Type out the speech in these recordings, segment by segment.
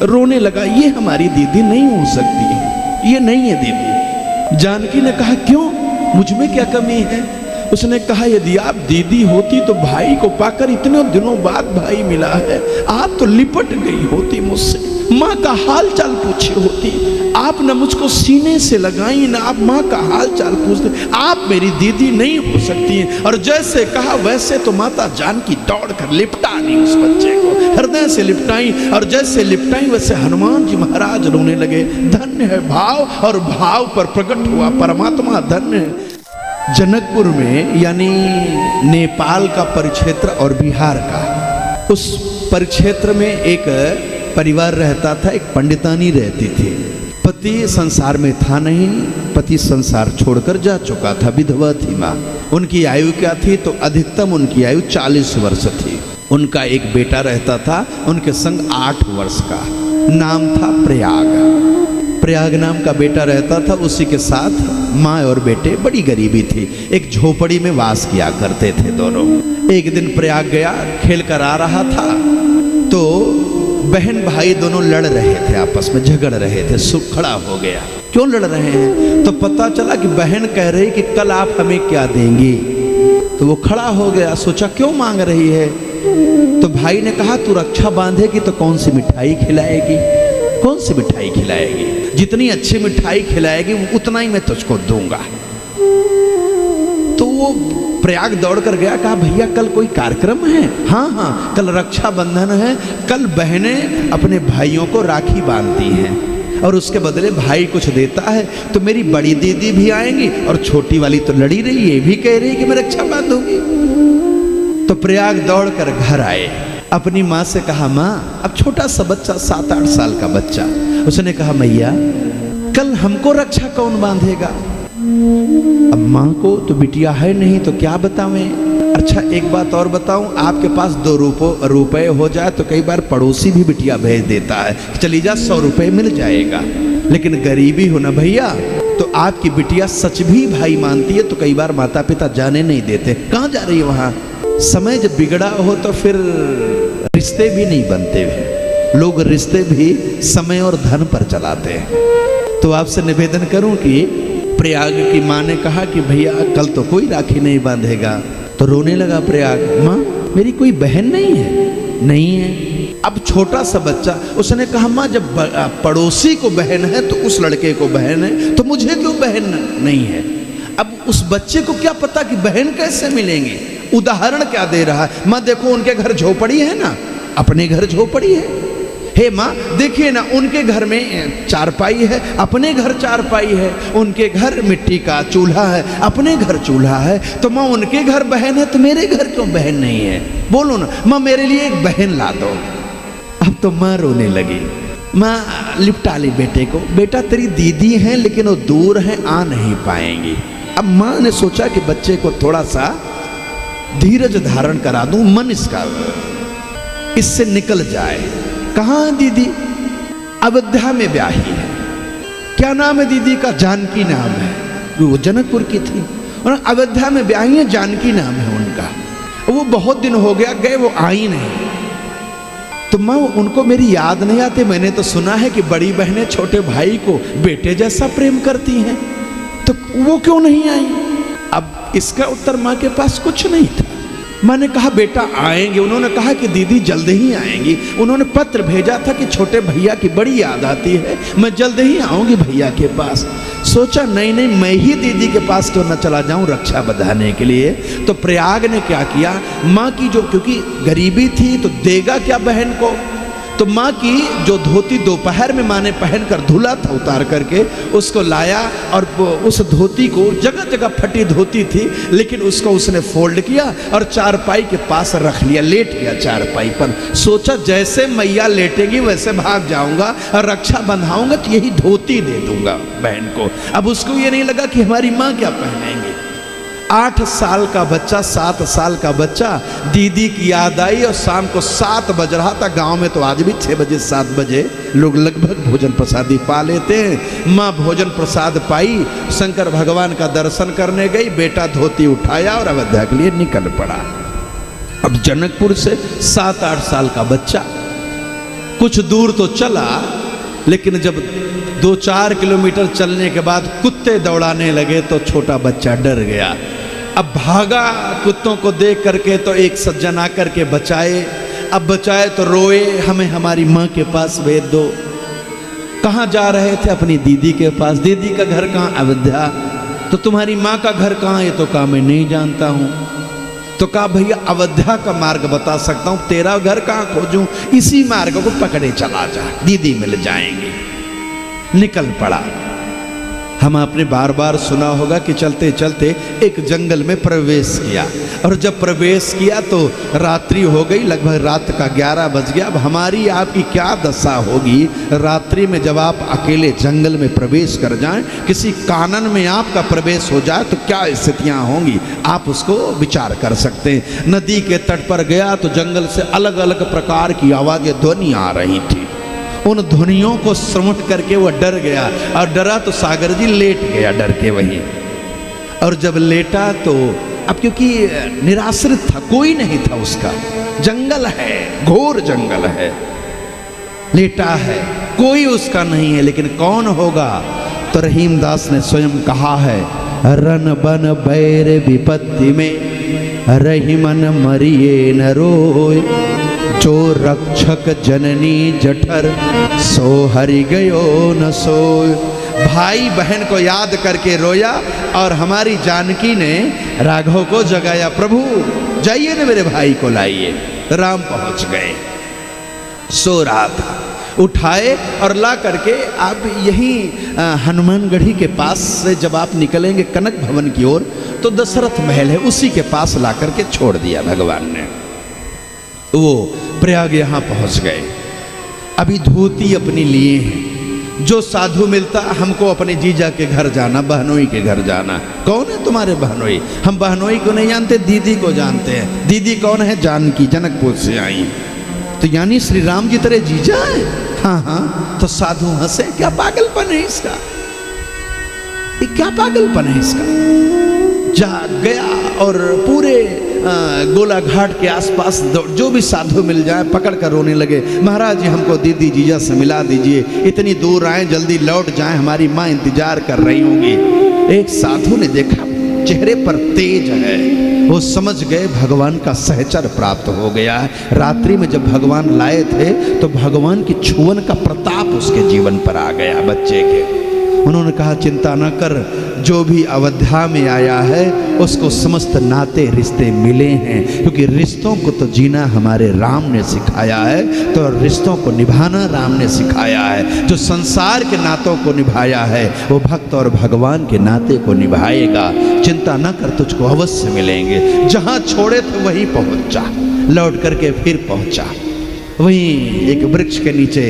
रोने लगा, ये हमारी दीदी नहीं हो सकती है, ये नहीं है दीदी। जानकी ने कहा क्यों, मुझ में क्या कमी है? उसने कहा यदि आप दीदी होती तो भाई को पाकर इतने दिनों बाद भाई मिला है, आप तो लिपट गई होती मुझसे, माँ का हाल चाल पूछी होती। आप न मुझको सीने से लगाई, न आप माँ का हाल चाल पूछते। आप मेरी दीदी नहीं हो सकती हैं। और जैसे कहा वैसे तो माता जानकी दौड़ कर लिपटा दी उस बच्चे को, हृदय से लिपटाई। और जैसे लिपटाई वैसे हनुमान जी महाराज रोने लगे। धन्य है भाव, और भाव पर प्रकट हुआ परमात्मा। धन्य है। जनकपुर में यानी नेपाल का परिक्षेत्र और बिहार का, उस परिक्षेत्र में एक परिवार रहता था, एक पंडितानी रहती थी। पति संसार में था नहीं, पति संसार छोड़कर जा चुका था, विधवा थी माँ। उनकी आयु क्या थी, तो अधिकतम उनकी आयु 40 वर्ष थी। उनका एक बेटा रहता था उनके संग 8 वर्ष का, नाम था प्रयाग। प्रयाग नाम का बेटा रहता था, उसी के साथ माँ और बेटे, बड़ी गरीबी थी, एक झोपड़ी में वास किया करते थे दोनों। एक दिन प्रयाग गया, खेल कर आ रहा था तो बहन भाई दोनों लड़ रहे थे, आपस में झगड़ रहे थे। सुख खड़ा हो गया, क्यों लड़ रहे हैं? तो पता चला कि बहन कह रही कि कल आप हमें क्या देंगी। तो वो खड़ा हो गया, सोचा क्यों मांग रही है। तो भाई ने कहा तू रक्षा बांधेगी तो कौन सी मिठाई खिलाएगी, कौन सी मिठाई खिलाएगी, जितनी अच्छी मिठाई खिलाएगी उतना ही मैं तुझको दूंगा। तो वो प्रयाग दौड़ कर गया, कहा भैया कल कोई कार्यक्रम है? हाँ हाँ, कल रक्षाबंधन है, कल बहनें अपने भाइयों को राखी बांधती हैं और उसके बदले भाई कुछ देता है। तो मेरी बड़ी दीदी भी आएंगी और छोटी वाली तो लड़ी रही, ये भी कह रही कि मैं रक्षा बांधूंगी। तो प्रयाग दौड़ कर घर आए, अपनी माँ से कहा माँ, अब छोटा सा बच्चा 7-8 साल का बच्चा, उसने कहा मैया कल हमको रक्षा कौन बांधेगा? अब माँ को तो बिटिया है नहीं तो क्या बतावें। अच्छा एक बात और बताऊं, आपके पास 2 रुपए हो जाए तो कई बार पड़ोसी भी बिटिया भेज देता है, चली जा 100 रुपए मिल जाएगा। लेकिन गरीबी हो ना भैया, तो आपकी बिटिया सच भी भाई मानती है तो कई बार माता पिता जाने नहीं देते। कहाँ जा रही है वहाँ? समय जब बिगड़ा हो तो फिर रिश्ते भी नहीं बनते हैं, लोग रिश्ते भी समय और धन पर चलाते हैं। तो आपसे निवेदन करूं कि प्रयाग की माँ ने कहा कि भैया कल तो कोई राखी नहीं बांधेगा। तो रोने लगा प्रयाग, माँ मेरी कोई बहन नहीं है? नहीं है। अब छोटा सा बच्चा, उसने कहा माँ जब पड़ोसी को बहन है तो उस लड़के को बहन है, तो मुझे क्यों बहन नहीं है? अब उस बच्चे को क्या पता कि बहन कैसे मिलेंगी। उदाहरण क्या दे रहा है, माँ देखो उनके घर झोपड़ी है ना, अपने घर झोपड़ी है। हे माँ देखिए ना, उनके घर में चारपाई है, अपने घर चारपाई है। उनके घर मिट्टी का चूल्हा है, अपने घर चूल्हा है। तो माँ उनके घर बहन है तो मेरे घर क्यों बहन नहीं है? बोलो ना माँ मेरे लिए एक बहन ला दो। अब तो माँ रोने लगी। माँ लिपटा ली बेटे को, बेटा तेरी दीदी है लेकिन वो दूर है, आ नहीं पाएंगी। अब माँ ने सोचा कि बच्चे को थोड़ा सा धीरज धारण करा दूं, मन इसका इससे निकल जाए। कहाँ है दीदी? अयोध्या में ब्याही है। क्या नाम है दीदी का? जानकी नाम है। वो जनकपुर की थी और अयोध्या में ब्याही है, जानकी नाम है उनका। वो बहुत दिन हो गया गए, वो आई नहीं। तो माँ उनको मेरी याद नहीं आती। मैंने तो सुना है कि बड़ी बहनें छोटे भाई को बेटे जैसा प्रेम करती हैं, तो वो क्यों नहीं आई? अब इसका उत्तर माँ के पास कुछ नहीं था। माँ ने कहा बेटा आएंगे। उन्होंने कहा कि दीदी जल्द ही आएंगी। उन्होंने पत्र भेजा था कि छोटे भैया की बड़ी याद आती है, मैं जल्द ही आऊंगी भैया के पास। सोचा नहीं नहीं, मैं ही दीदी के पास क्यों न चला जाऊं रक्षा बंधाने के लिए। तो प्रयाग ने क्या किया, माँ की जो, क्योंकि गरीबी थी तो देगा क्या बहन को, तो माँ की जो धोती दोपहर में माँ ने पहन कर धुला था उतार करके, उसको लाया और उस धोती को, जगह जगह फटी धोती थी लेकिन उसको उसने फोल्ड किया और चारपाई के पास रख लिया, लेट गया चारपाई पर। सोचा जैसे मैया लेटेंगी वैसे भाग जाऊंगा और रक्षा बंधाऊंगा तो यही धोती दे दूंगा बहन को। अब उसको ये नहीं लगा कि हमारी माँ क्या पहनेंगी। 8 साल का बच्चा, 7 साल का बच्चा, दीदी की याद आई और शाम को 7 बज रहा था। गांव में तो आज भी 6 बजे 7 बजे लोग लगभग भोजन प्रसादी पा लेते हैं। माँ भोजन प्रसाद पाई, शंकर भगवान का दर्शन करने गई, बेटा धोती उठाया और अयोध्या के लिए निकल पड़ा। अब जनकपुर से 7-8 साल का बच्चा कुछ दूर तो चला, लेकिन जब 2-4 किलोमीटर चलने के बाद कुत्ते दौड़ाने लगे तो छोटा बच्चा डर गया। अब भागा कुत्तों को देख करके, तो एक सज्जन आकर के बचाए। अब बचाए तो रोए, हमें हमारी माँ के पास भेज दो। कहाँ जा रहे थे? अपनी दीदी के पास। दीदी का घर कहाँ? अयोध्या। तो तुम्हारी माँ का घर कहाँ? ये तो कहा मैं नहीं जानता हूँ। तो कहा भैया अयोध्या का मार्ग बता सकता हूँ, तेरा घर कहाँ खोजूं? इसी मार्ग को पकड़े चला जा, दीदी मिल जाएंगी। निकल पड़ा। हम आपने बार बार सुना होगा कि चलते चलते एक जंगल में प्रवेश किया, और जब प्रवेश किया तो रात्रि हो गई, लगभग रात का 11 बज गया। अब हमारी आपकी क्या दशा होगी रात्रि में, जब आप अकेले जंगल में प्रवेश कर जाएं, किसी कानन में आपका प्रवेश हो जाए तो क्या स्थितियां होंगी, आप उसको विचार कर सकते हैं। नदी के तट पर गया तो जंगल से अलग अलग प्रकार की आवाजें, ध्वनि आ रही थी। उन ध्वनियों को श्रवण करके वह डर गया, और डरा तो सागर जी लेट गया डर के वहीं। और जब लेटा तो अब क्योंकि निराश्रित था, कोई नहीं था उसका, जंगल है, घोर जंगल है, लेटा है, कोई उसका नहीं है, लेकिन कौन होगा? तो रहीमदास ने स्वयं कहा है, रन बन बैर विपत्ति में रही मन मरिए न रोय, जो रक्षक जननी जठर सो हरि गयो न सोय। भाई बहन को याद करके रोया, और हमारी जानकी ने राघव को जगाया, प्रभु जाइए ना मेरे भाई को लाइए। राम पहुंच गए, सो रहा था, उठाए और ला करके आप यही हनुमानगढ़ी के पास से जब आप निकलेंगे कनक भवन की ओर, तो दशरथ महल है, उसी के पास ला करके छोड़ दिया भगवान ने। वो प्रयाग यहाँ पहुँच गए। अभी धोती अपनी लिए हैं। जो साधु मिलता, हमको अपने जीजा के घर जाना, बहनोई के घर जाना। कौन है तुम्हारे बहनोई? हम बहनोई को नहीं जानते, दीदी को जानते हैं। दीदी कौन है? जानकी, जनकपुर से आई। तो यानी श्री राम जी तेरे जीजा है? हाँ हाँ। तो साधु हंसे, क्या पागलपन है इसका, ये क्या पागलपन है इसका। जा गया और पूरे गोला घाट के आसपास जो भी साधु मिल जाए पकड़ कर रोने लगे, महाराज जी हमको दीदी जीजा से मिला दीजिए, इतनी दूर आए, जल्दी लौट जाएं, हमारी माँ इंतजार कर रही होंगी। एक साधु ने देखा चेहरे पर तेज है, वो समझ गए भगवान का सहचर प्राप्त हो गया है। रात्रि में जब भगवान लाए थे तो भगवान की छुअन का प्रताप उसके जीवन पर आ गया बच्चे के। उन्होंने कहा चिंता न कर, जो भी अयोध्या में आया है उसको समस्त नाते रिश्ते मिले हैं, क्योंकि रिश्तों को तो जीना हमारे राम ने सिखाया है, तो रिश्तों को निभाना राम ने सिखाया है। जो संसार के नातों को निभाया है वो भक्त और भगवान के नाते को निभाएगा। चिंता न कर, तुझको अवश्य मिलेंगे। जहाँ छोड़े थे वहीं पहुँच जा। लौट करके फिर पहुँचा वहीं एक वृक्ष के नीचे।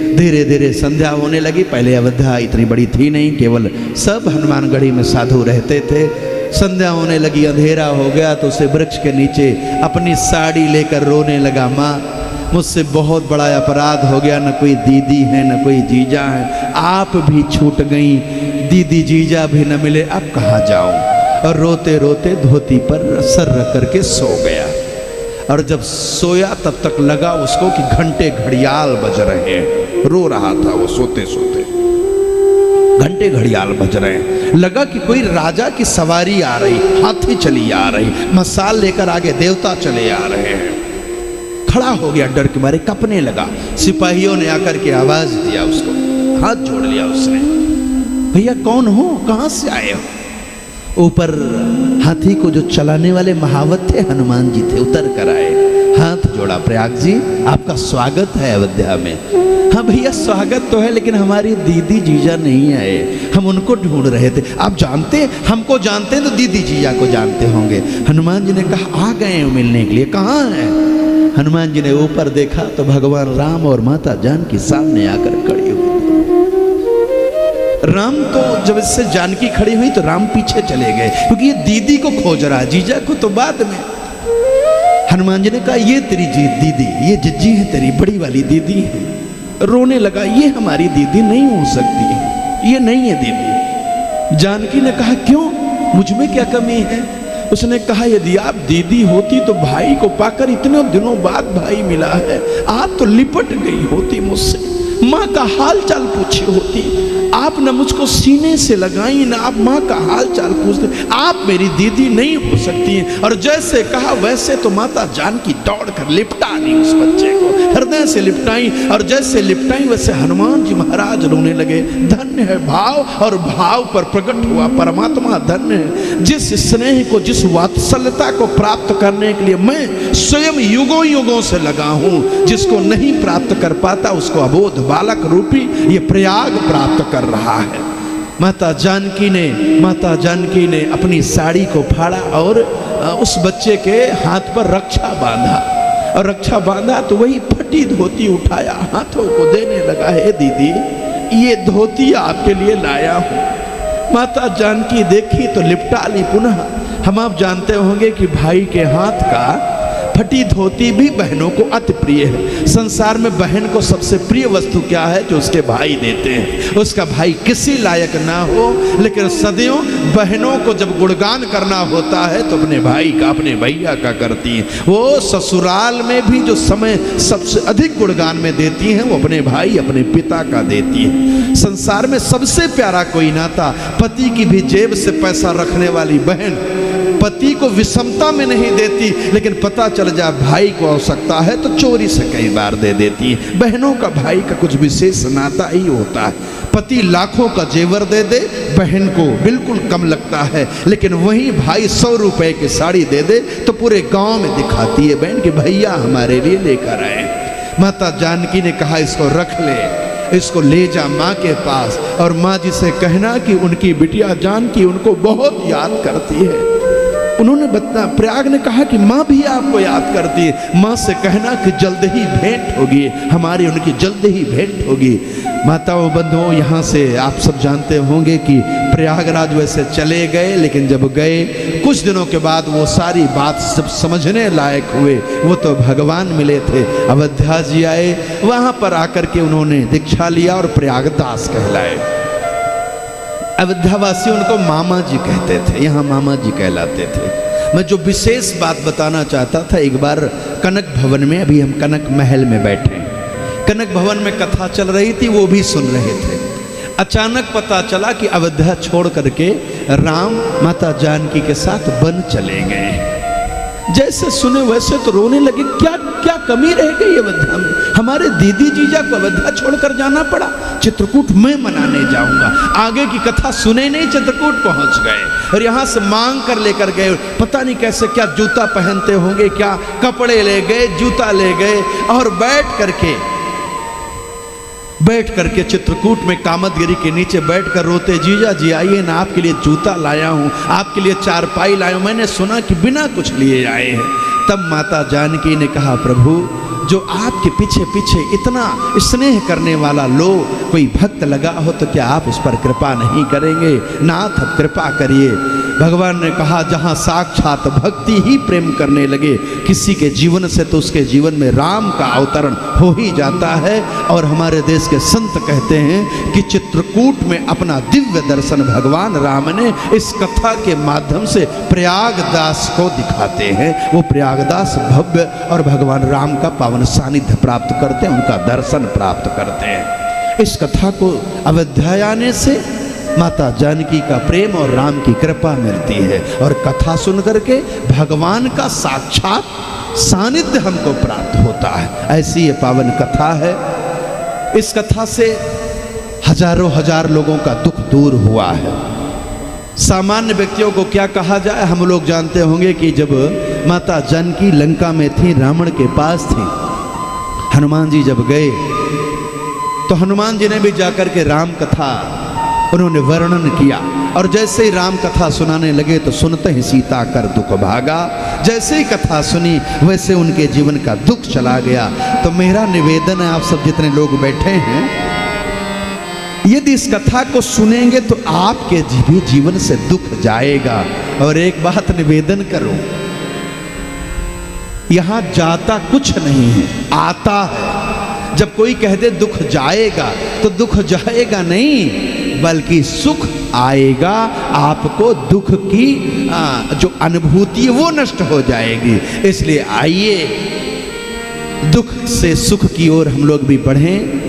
धीरे धीरे संध्या होने लगी। पहले अयोध्या इतनी बड़ी थी नहीं, केवल सब हनुमानगढ़ी में साधु रहते थे। संध्या होने लगी, अंधेरा हो गया, तो उसे वृक्ष के नीचे अपनी साड़ी लेकर रोने लगा, माँ मुझसे बहुत बड़ा अपराध हो गया, न कोई दीदी है न कोई जीजा है, आप भी छूट गई, दीदी जीजा भी न मिले, अब कहाँ जाऊँ। और रोते रोते धोती पर सर रख करके सो गया। और जब सोया तब तक लगा उसको कि घंटे घड़ियाल बज रहे हैं। रो रहा था वो सोते सोते, घंटे घड़ियाल बज रहे हैं। लगा कि कोई राजा की सवारी आ रही, हाथी चली आ रही, मसाल लेकर आगे देवता चले आ रहे हैं। खड़ा हो गया, डर के मारे कपने लगा। सिपाहियों ने आकर के आवाज दिया उसको, हाथ जोड़ लिया उसने, भैया कौन हो, कहाँ से आए हो। ऊपर हाथी को जो चलाने वाले महावत थे हनुमान जी थे, उतर कर आए, हाथ जोड़ा, प्रयाग जी आपका स्वागत है अयोध्या में। हाँ भैया स्वागत तो है, लेकिन हमारी दीदी जीजा नहीं आए, हम उनको ढूंढ रहे थे। आप जानते, हमको जानते हैं तो दीदी जीजा को जानते होंगे। हनुमान जी ने कहा आ गए हो मिलने के लिए, कहाँ है। हनुमान जी ने ऊपर देखा तो भगवान राम और माता जानकी सामने आकर खड़ी हुई। राम तो जब इससे जानकी खड़ी हुई तो राम पीछे चले गए, क्योंकि ये दीदी को खोज रहा, जीजा को तो बाद में। हनुमान जी ने कहा ये तेरी दीदी, ये जिज्जी है तेरी, बड़ी वाली दीदी है। रोने लगा, ये हमारी दीदी नहीं हो सकती, ये नहीं है दीदी। जानकी ने कहा क्यों, मुझ में क्या कमी है। उसने कहा यदि आप दीदी होती तो भाई को पाकर इतने दिनों बाद भाई मिला है, आप तो लिपट गई होती मुझसे, माँ का हाल चाल पूछी होती, आप न मुझको सीने से लगाई न आप माँ का हाल चाल पूछते, आप मेरी दीदी नहीं हो सकती हैं। और जैसे कहा वैसे तो माता जानकी दौड़ कर लिपटा दी उस बच्चे को, हृदय से लिपटाई, और जैसे लिपटाई वैसे हनुमान जी महाराज रोने लगे। धन्य है भाव, और भाव पर प्रकट हुआ परमात्मा धन्य है। जिस स्नेह को, जिस वात्सल्यता को प्राप्त करने के लिए मैं स्वयं युगों युगों से लगा हूं, जिसको नहीं प्राप्त कर पाता उसको अबोध बालक रूपी ये प्रयाग प्राप्त कर रहा है। माता जानकी ने अपनी साड़ी को फाड़ा और उस बच्चे के हाथ पर रक्षा बांधा, और रक्षा बांधा तो वही फटी धोती उठाया, हाथों को देने लगा, है दीदी ये धोती आपके लिए लाया हूं। माता जानकी देखी तो लिपटा ली पुनः। हम आप जानते होंगे कि भाई के हाथ का फटी धोती भी बहनों को अति प्रिय है। संसार में बहन को सबसे प्रिय वस्तु क्या है? जो उसके भाई देते हैं। उसका भाई किसी लायक ना हो, लेकिन सदियों बहनों को जब गुणगान करना होता है तो अपने भाई का, अपने भैया का करती हैं। वो ससुराल में भी जो समय सबसे अधिक गुणगान में देती हैं वो अपने भाई, अपने पिता का देती है। संसार में सबसे प्यारा कोई नाता, पति की भी जेब से पैसा रखने वाली बहन पति को विषमता में नहीं देती, लेकिन पता चल जाए भाई को आवश्यकता है तो चोरी से कई बार दे देती है। बहनों का भाई का कुछ विशेष नाता ही होता है। पति लाखों का जेवर दे दे, बहन को बिल्कुल कम लगता है, लेकिन वही भाई 100 रुपए की साड़ी दे दे तो पूरे गांव में दिखाती है बहन कि भैया हमारे लिए लेकर आए। माता जानकी ने कहा इसको रख ले, इसको ले जा माँ के पास, और माँ जी से कहना कि उनकी बिटिया जानकी उनको बहुत याद करती है। उन्होंने बता, प्रयाग ने कहा कि माँ भी आपको याद करती है, माँ से कहना कि जल्द ही भेंट होगी हमारी, उनकी जल्द ही भेंट होगी। माताओं बंधुओं, यहाँ से आप सब जानते होंगे कि प्रयागराज वैसे चले गए, लेकिन जब गए कुछ दिनों के बाद वो सारी बात सब समझने लायक हुए। वो तो भगवान मिले थे। अयोध्या जी आए, वहाँ पर आकर के उन्होंने दीक्षा लिया और प्रयागदास कहलाए। अयोध्यावासी उनको मामा जी कहते थे, यहाँ मामा जी कहलाते थे। मैं जो विशेष बात बताना चाहता था, एक बार कनक भवन में, अभी हम कनक महल में बैठे, कनक भवन में कथा चल रही थी, वो भी सुन रहे थे। अचानक पता चला कि अयोध्या छोड़ करके राम माता जानकी के साथ वन चले गए। जैसे सुने वैसे तो रोने लगे, क्या क्या कमी रह गई अयोध्या में? हमारे दीदी जीजा को अयोध्या छोड़कर जाना पड़ा। चित्रकूट मैं मनाने जाऊंगा। आगे की कथा सुने नहीं, चित्रकूट पहुंच गए और यहाँ से मांग कर लेकर गए। पता नहीं कैसे, क्या जूता पहनते होंगे, क्या कपड़े ले गए, जूता ले गए, और बैठ करके चित्रकूट में कामदगिरी के नीचे बैठकर रोते, जीजा जी आइए ना, आपके लिए जूता लाया हूँ, आपके लिए चारपाई लाया हूँ, मैंने सुना कि बिना कुछ लिए आए हैं। तब माता जानकी ने कहा, प्रभु जो आपके पीछे पीछे इतना स्नेह करने वाला लो कोई भक्त लगा हो तो क्या आप उस पर कृपा नहीं करेंगे? नाथ कृपा करिए। भगवान ने कहा, जहाँ साक्षात भक्ति ही प्रेम करने लगे किसी के जीवन से, तो उसके जीवन में राम का अवतरण हो ही जाता है। और हमारे देश के संत कहते हैं कि चित्रकूट में अपना दिव्य दर्शन भगवान राम ने इस कथा के माध्यम से प्रयागदास को दिखाते हैं। वो प्रयागदास भव्य और भगवान राम का पावन सानिध्य प्राप्त करते हैं, उनका दर्शन प्राप्त करते हैं। इस कथा को अयोध्या आने से माता जानकी का प्रेम और राम की कृपा मिलती है, और कथा सुन करके भगवान का साक्षात सानिध्य हमको प्राप्त होता है। ऐसी ये पावन कथा है। इस कथा से हजारों हजार लोगों का दुख दूर हुआ है। सामान्य व्यक्तियों को क्या कहा जाए, हम लोग जानते होंगे कि जब माता जानकी लंका में थी, रावण के पास थी, हनुमान जी जब गए तो हनुमान जी ने भी जाकर के राम कथा उन्होंने वर्णन किया, और जैसे ही राम कथा सुनाने लगे तो सुनते ही सीता कर दुख भागा। जैसे ही कथा सुनी वैसे उनके जीवन का दुख चला गया। तो मेरा निवेदन है, आप सब जितने लोग बैठे हैं, यदि इस कथा को सुनेंगे तो आपके भी जीवन से दुख जाएगा। और एक बात निवेदन करो, यहाँ जाता कुछ नहीं है, आता है। जब कोई कह दे दुख जाएगा, तो दुख जाएगा नहीं, बल्कि सुख आएगा। आपको दुख की जो अनुभूति है वो नष्ट हो जाएगी। इसलिए आइए दुख से सुख की ओर हम लोग भी बढ़ें।